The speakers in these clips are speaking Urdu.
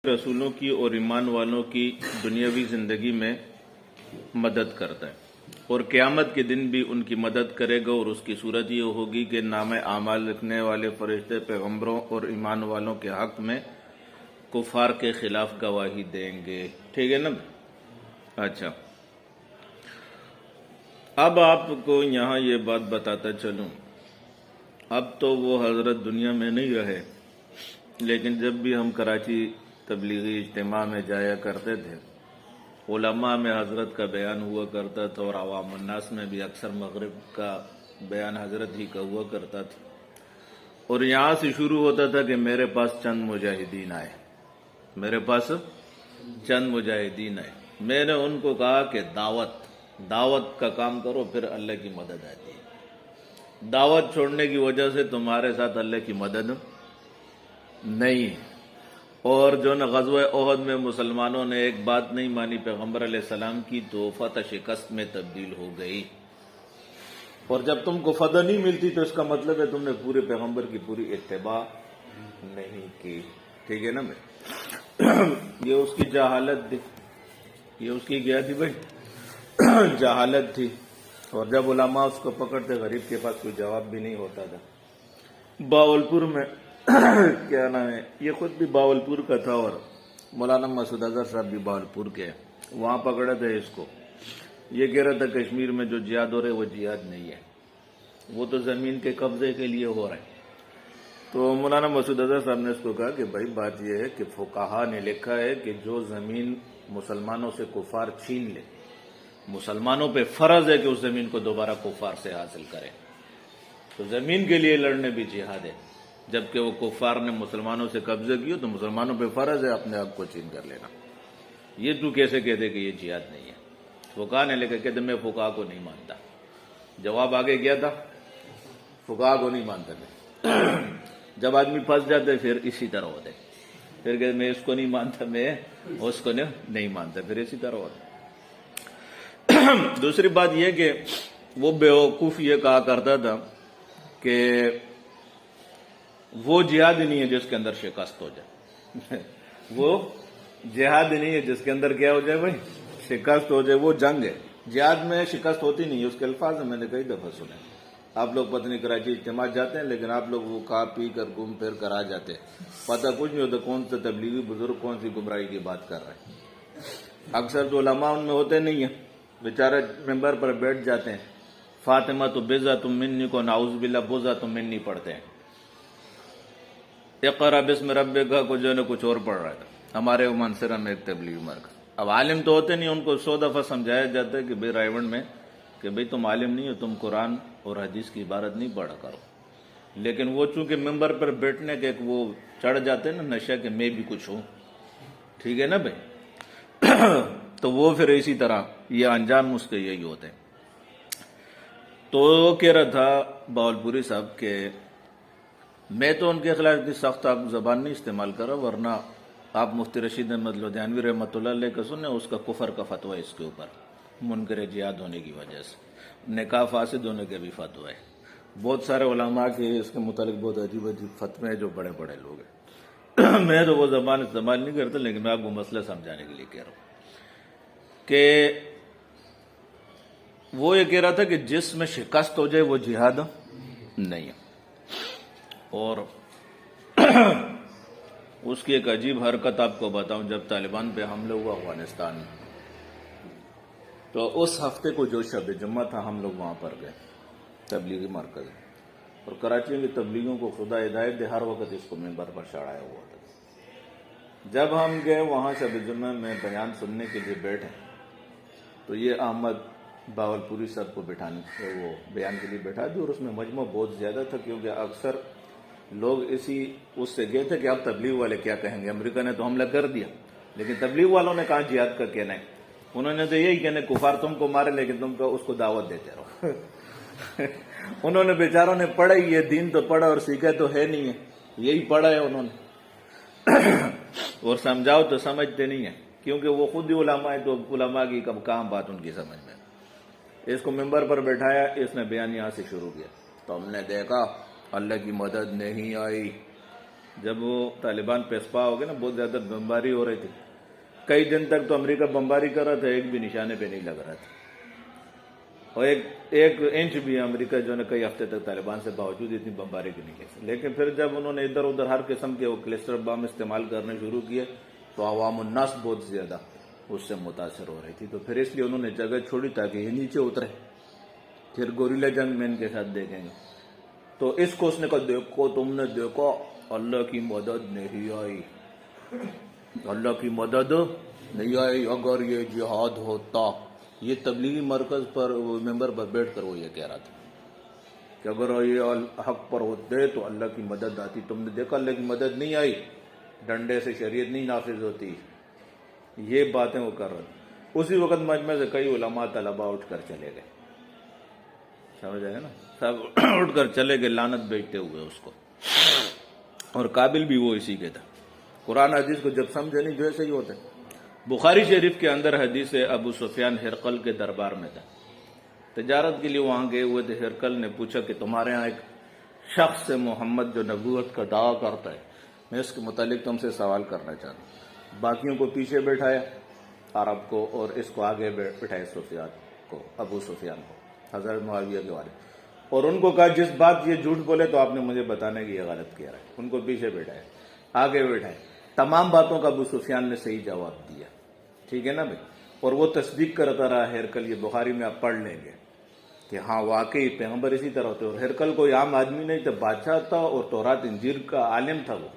رسولوں کی اور ایمان والوں کی دنیاوی زندگی میں مدد کرتا ہے اور قیامت کے دن بھی ان کی مدد کرے گا، اور اس کی صورت یہ ہوگی کہ نام اعمال لکھنے والے فرشتے پیغمبروں اور ایمان والوں کے حق میں کفار کے خلاف گواہی دیں گے۔ ٹھیک ہے نا؟ اچھا، اب آپ کو یہاں یہ بات بتاتا چلوں، اب تو وہ حضرت دنیا میں نہیں رہے، لیکن جب بھی ہم کراچی تبلیغی اجتماع میں جایا کرتے تھے، علماء میں حضرت کا بیان ہوا کرتا تھا، اور عوام الناس میں بھی اکثر مغرب کا بیان حضرت ہی کا ہوا کرتا تھا، اور یہاں سے شروع ہوتا تھا کہ میرے پاس چند مجاہدین آئے، میرے پاس چند مجاہدین آئے۔ میں نے ان کو کہا کہ دعوت کا کام کرو، پھر اللہ کی مدد آتی ہے۔ دعوت چھوڑنے کی وجہ سے تمہارے ساتھ اللہ کی مدد نہیں ہے۔ اور جو نا غزوہ احد میں مسلمانوں نے ایک بات نہیں مانی پیغمبر علیہ السلام کی، تو فتح شکست میں تبدیل ہو گئی، اور جب تم کو فتح نہیں ملتی تو اس کا مطلب ہے تم نے پورے پیغمبر کی پوری اتباع نہیں کی۔ ٹھیک ہے نا بھائی؟ یہ اس کی جہالت تھی، یہ اس کی کیا تھی بھائی؟ جہالت تھی۔ اور جب علماء اس کو پکڑتے، غریب کے پاس کوئی جواب بھی نہیں ہوتا تھا۔ باولپور میں کیا نام ہے، یہ خود بھی باولپور کا تھا، اور مولانا مسعود اظہر صاحب بھی باولپور کے ہیں، وہاں پکڑے تھے اس کو۔ یہ کہہ رہا تھا کشمیر میں جو جہاد ہو رہے وہ جہاد نہیں ہے، وہ تو زمین کے قبضے کے لیے ہو رہا ہے۔ تو مولانا مسعود اظہر صاحب نے اس کو کہا کہ بھائی بات یہ ہے کہ فقہا نے لکھا ہے کہ جو زمین مسلمانوں سے کفار چھین لے، مسلمانوں پہ فرض ہے کہ اس زمین کو دوبارہ کفار سے حاصل کرے، تو زمین کے لیے لڑنے بھی جہاد ہے۔ جبکہ وہ کفار نے مسلمانوں سے قبضہ کیا تو مسلمانوں پہ فرض ہے اپنے حق کو چھین کر لینا۔ یہ تو کیسے کہتے کہ یہ جہاد نہیں ہے؟ فقہا نے لکھا، کہتے میں فقہا کو نہیں مانتا۔ جواب آگے کیا تھا؟ فقہا کو نہیں مانتا میں۔ جب آدمی پھنس جاتا ہے پھر اسی طرح ہوتا ہے، پھر کہتے میں اس کو نہیں مانتا، میں اس کو نہیں مانتا، پھر اسی طرح ہوتا ہے۔ دوسری بات یہ کہ وہ بیوقوف یہ کہا کرتا تھا کہ وہ جہاد نہیں ہے جس کے اندر شکست ہو جائے، وہ جہاد نہیں ہے جس کے اندر کیا ہو جائے بھائی؟ شکست ہو جائے۔ وہ جنگ ہے، جہاد میں شکست ہوتی نہیں ہے، اس کے الفاظ میں نے کئی دفعہ سنے۔ آپ لوگ پتہ نہیں کراچی اجتماع جاتے ہیں، لیکن آپ لوگ وہ کھا پی کر گھوم پھر کر آ جاتے ہیں، پتہ کچھ نہیں ہوتا کون سے تبلیغی بزرگ کون سی گمراہی کی بات کر رہے ہیں۔ اکثر تو علماء ان میں ہوتے نہیں ہیں، بیچارے ممبر پر بیٹھ جاتے ہیں، فاطمہ تو بزۃ منی کو نعوذ باللہ بزۃ منی پڑھتے ہیں، اقرا بسم ربک کو جو ہے کچھ اور پڑھ رہا تھا ہمارے مانسرہ میں ایک تبلیغی مرکز۔ اب عالم تو ہوتے نہیں، ان کو 100 دفعہ سمجھایا جاتا ہے کہ بھائی رائیونڈ میں کہ بھائی تم عالم نہیں ہو، تم قرآن اور حدیث کی عبارت نہیں پڑھا کرو، لیکن وہ چونکہ ممبر پر بیٹھنے کے وہ چڑھ جاتے ہیں نا نشہ کہ میں بھی کچھ ہوں۔ ٹھیک ہے نا بھائی؟ تو وہ پھر اسی طرح یہ انجام اس کے یہی ہوتے ہیں۔ تو کہہ رہا تھا باولپوری صاحب کہ میں تو ان کے خلاف اتنی سخت آپ زبان نہیں استعمال کرا، ورنہ آپ مفتی رشید احمد لدھیانوی رحمۃ اللہ علیہ کا سنیں، اس کا کفر کا فتویٰ اس کے اوپر، منکر جہاد ہونے کی وجہ سے، نکاح فاسد ہونے کے بھی فتویٰ ہے۔ بہت سارے علماء کے اس کے متعلق بہت عجیب عجیب فتوے ہیں، جو بڑے بڑے لوگ ہیں۔ میں تو وہ زبان استعمال نہیں کرتا، لیکن میں آپ کو مسئلہ سمجھانے کے لیے کہہ رہا ہوں کہ وہ یہ کہہ رہا تھا کہ جس میں شکست ہو جائے وہ جہاد نہیں ہے۔ اور اس کی ایک عجیب حرکت آپ کو بتاؤں، جب طالبان پہ حملہ ہوا افغانستان میں، تو اس ہفتے کو جو شب جمعہ تھا ہم لوگ وہاں پر گئے تبلیغی مرکز، اور کراچی میں تبلیغوں کو خدا ہدایت دے ہر وقت اس کو ممبر پر چڑھایا ہوا تھا۔ جب ہم گئے وہاں شب جمعہ میں بیان سننے کے لیے بیٹھے، تو یہ احمد باولپوری صاحب کو بٹھانے وہ بیان کے لیے بیٹھا دی، اور اس میں مجمع بہت زیادہ تھا، کیونکہ اکثر لوگ اس سے گئے تھے کہ آپ تبلیغ والے کیا کہیں گے، امریکہ نے تو حملہ کر دیا، لیکن تبلیغ والوں نے کہاں جہاد کا کہنا ہے؟ انہوں نے تو یہی کہنا کفار تم کو مارے لیکن تم کو اس کو دعوت دیتے رہو۔ انہوں نے بیچاروں نے پڑھا ہی ہے، دین تو پڑھا اور سیکھا تو ہے نہیں ہے، یہی پڑھا ہے انہوں نے، اور سمجھاؤ تو سمجھتے نہیں ہیں، کیونکہ وہ خود ہی علماء ہیں، تو علماء کی کام بات ان کی سمجھ میں۔ اس کو ممبر پر بٹھایا، اس نے بیان یہاں سے شروع کیا، تو ہم نے دیکھا اللہ کی مدد نہیں آئی، جب وہ طالبان پیسپا ہو گئے نا، بہت زیادہ بمباری ہو رہی تھی، کئی دن تک تو امریکہ بمباری کر رہا تھا، ایک بھی نشانے پہ نہیں لگ رہا تھا، اور ایک انچ بھی امریکہ جو ہے کئی ہفتے تک طالبان سے باوجود اتنی بمباری کی نہیں کی. لیکن پھر جب انہوں نے ادھر ادھر ہر قسم کے وہ کلسٹر بم استعمال کرنے شروع کیے تو عوام الناس بہت زیادہ اس سے متاثر ہو رہی تھی. تو پھر اس لیے انہوں نے جگہ چھوڑی تاکہ یہ نیچے اترے، پھر گوریلا جنگ میں ان کے ساتھ دیکھیں گے. تو اس کو اس نے کہا دیکھو تم نے دیکھا اللہ کی مدد نہیں آئی، اللہ کی مدد نہیں آئی، اگر یہ جہاد ہوتا. یہ تبلیغی مرکز پر ممبر پر بیٹھ کر وہ یہ کہہ رہا تھا کہ اگر یہ حق پر ہوتے تو اللہ کی مدد آتی. تم نے دیکھا اللہ کی مدد نہیں آئی، ڈنڈے سے شریعت نہیں نافذ ہوتی. یہ باتیں وہ کر رہے تھے. اسی وقت مجمع سے کئی علماء طلباء اٹھ کر چلے گئے، سمجھ آئے گا نا، سب اٹھ کر چلے گئے لعنت بیچتے ہوئے اس کو. اور قابل بھی وہ اسی کے تھا. قرآن حدیث کو جب سمجھے نہیں جو ایسے ہی ہوتے. بخاری شریف کے اندر حدیث ابو سفیان ہرقل کے دربار میں تھا، تجارت کے لیے وہاں گئے ہوئے تھے. ہرقل نے پوچھا کہ تمہارے ہاں ایک شخص محمد جو نبوت کا دعویٰ کرتا ہے، میں اس کے متعلق تم سے سوال کرنا چاہتا ہوں. باقیوں کو پیچھے بیٹھایا عرب کو، اور اس کو آگے بٹھائے سفیان کو، ابو سفیان کو، حضرت معاویہ کے والد، اور ان کو کہا جس بات یہ جھوٹ بولے تو آپ نے مجھے بتانے کی یہ غلط کیا ہے. ان کو پیچھے بیٹھائے، آگے بیٹھائے. تمام باتوں کا ابو سفیان نے صحیح جواب دیا، ٹھیک ہے نا بھائی. اور وہ تصدیق کرتا رہا ہرقل، یہ بخاری میں آپ پڑھ لیں گے کہ ہاں واقعی پیغمبر اسی طرح ہوتے. اور ہرقل کوئی عام آدمی نہیں تھا، بادشاہ تھا اور تورات انجیل کا عالم تھا. وہ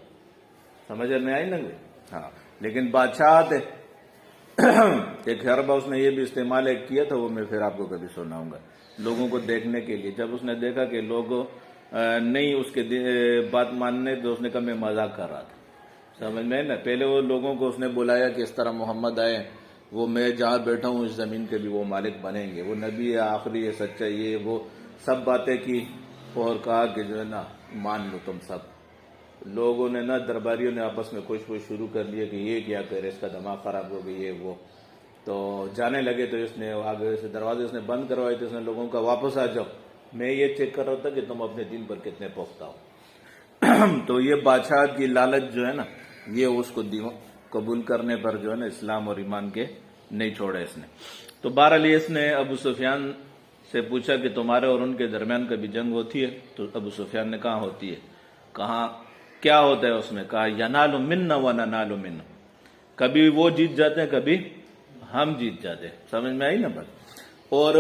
سمجھ میں آئی نا بھائی؟ ہاں، لیکن بادشاہ تھے. ایک حربہ اس نے یہ بھی استعمال ایک کیا تھا، وہ میں پھر آپ کو کبھی سناؤں گا، لوگوں کو دیکھنے کے لیے. جب اس نے دیکھا کہ لوگ نہیں اس کے بات ماننے تو اس نے کہا میں مذاق کر رہا تھا. سمجھ میں نا. پہلے وہ لوگوں کو اس نے بلایا کہ اس طرح محمد آئے، وہ میں جہاں بیٹھا ہوں اس زمین کے بھی وہ مالک بنیں گے، وہ نبی ہے آخری ہے سچا، یہ وہ سب باتیں کی. اور کہا کہ جو ہے نا مان لو تم سب. لوگوں نے نا، درباریوں نے آپس میں کچھ شروع کر لیا کہ یہ کیا کرے، اس کا دماغ خراب ہو گئی، یہ وہ. تو جانے لگے تو اس نے آگے سے دروازے اس نے بند کروائے تو اس نے لوگوں کا واپس آ جاؤ، میں یہ چیک کر رہا تھا کہ تم اپنے دین پر کتنے پختہ ہو. تو یہ بادشاہ کی لالچ جو ہے نا، یہ اس کو قبول کرنے پر جو ہے نا اسلام اور ایمان کے نہیں چھوڑے اس نے. تو بہرحال اس نے ابو سفیان سے پوچھا کہ تمہارے اور ان کے درمیان کبھی جنگ ہوتی ہے؟ تو ابو سفیان نے کہا ہوتی ہے. کہاں کیا ہوتا ہے اس میں؟ کہا ینال منا و ننال منا، کبھی وہ جیت جاتے ہیں کبھی ہم جیت جاتے ہیں. سمجھ میں آئی نا بات؟ اور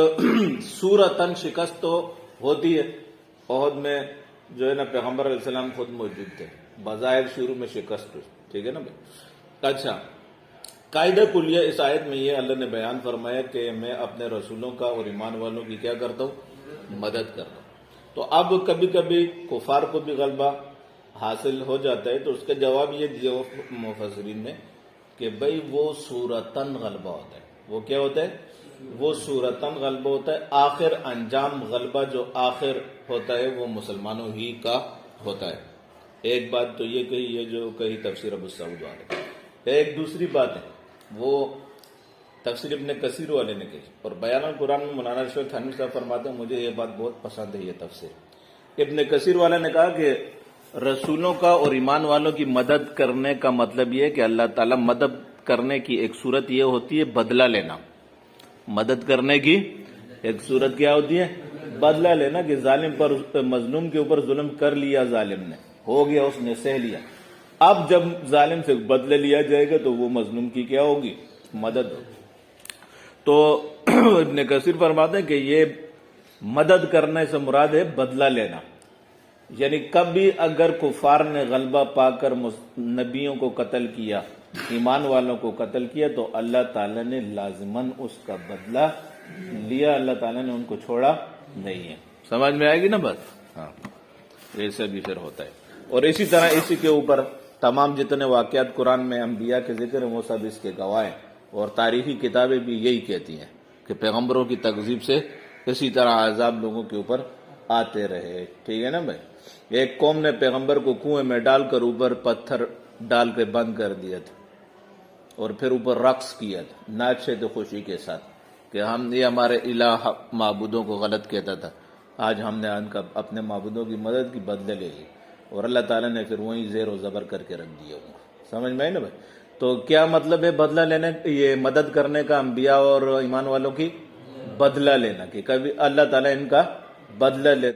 صورتاً شکست تو ہوتی ہے. احد میں جو ہے نا پیغمبر علیہ السلام خود موجود تھے، بظاہر شروع میں شکست ہوئی، ٹھیک ہے نا بھائی. اچھا، قاعدہ کلیہ اس آیت میں یہ اللہ نے بیان فرمایا کہ میں اپنے رسولوں کا اور ایمان والوں کی کیا کرتا ہوں؟ مدد کرتا ہوں. تو اب کبھی کبھی کفار کو بھی غلبہ حاصل ہو جاتا ہے، تو اس کا جواب یہ دیا مفسرین نے کہ بھئی وہ صورتاً غلبہ ہوتا ہے. وہ کیا ہوتا ہے؟ وہ صورتاً غلبہ ہوتا ہے. آخر انجام غلبہ جو آخر ہوتا ہے وہ مسلمانوں ہی کا ہوتا ہے. ایک بات تو یہ کہی ہے جو کہی تفسیر ابو سعود والے. ایک دوسری بات ہے وہ تفسیر ابن کثیر والے نے کہی، اور بیان القرآن میں مولانا اشرف تھانوی صاحب فرماتے ہیں مجھے یہ بات بہت پسند ہے. یہ تفسیر ابن کثیر والے نے کہا کہ رسولوں کا اور ایمان والوں کی مدد کرنے کا مطلب یہ ہے کہ اللہ تعالیٰ مدد کرنے کی ایک صورت یہ ہوتی ہے بدلہ لینا. مدد کرنے کی ایک صورت کیا ہوتی ہے؟ بدلہ لینا، کہ ظالم پر مظلوم کے اوپر ظلم کر لیا، ظالم نے ہو گیا، اس نے سہ لیا. اب جب ظالم سے بدلہ لیا جائے گا تو وہ مظلوم کی کیا ہوگی؟ مدد ہوگی. تو ابن کثیر فرماتے ہیں کہ یہ مدد کرنے سے مراد ہے بدلہ لینا. یعنی کبھی اگر کفار نے غلبہ پا کر نبیوں کو قتل کیا، ایمان والوں کو قتل کیا، تو اللہ تعالیٰ نے لازماً اس کا بدلہ لیا، اللہ تعالیٰ نے ان کو چھوڑا نہیں ہے. سمجھ میں آئے گی نا بات؟ ہاں، ایسا بھی پھر ہوتا ہے. اور اسی طرح اسی کے اوپر تمام جتنے واقعات قرآن میں انبیاء کے ذکر ہیں وہ سب اس کے گواہ ہیں. اور تاریخی کتابیں بھی یہی کہتی ہیں کہ پیغمبروں کی تکذیب سے اسی طرح عذاب لوگوں کے اوپر آتے رہے. ٹھیک ہے نا بھائی؟ ایک قوم نے پیغمبر کو کنویں میں ڈال کر اوپر پتھر ڈال کے بند کر دیا تھا، اور پھر اوپر رقص کیا تھا ناچے تھے خوشی کے ساتھ کہ ہم یہ ہمارے الہ معبودوں کو غلط کہتا تھا، آج ہم نے ان کا اپنے معبودوں کی مدد کی بدلے لے لی. اور اللہ تعالیٰ نے پھر وہیں زیر و زبر کر کے رکھ دیا ہوں. سمجھ میں آئی نا بھائی؟ تو کیا مطلب ہے بدلہ لینے، یہ مدد کرنے کا انبیاء اور ایمان والوں کی بدلہ لینا، کہ کبھی اللہ تعالیٰ ان کا بدلہ لیتا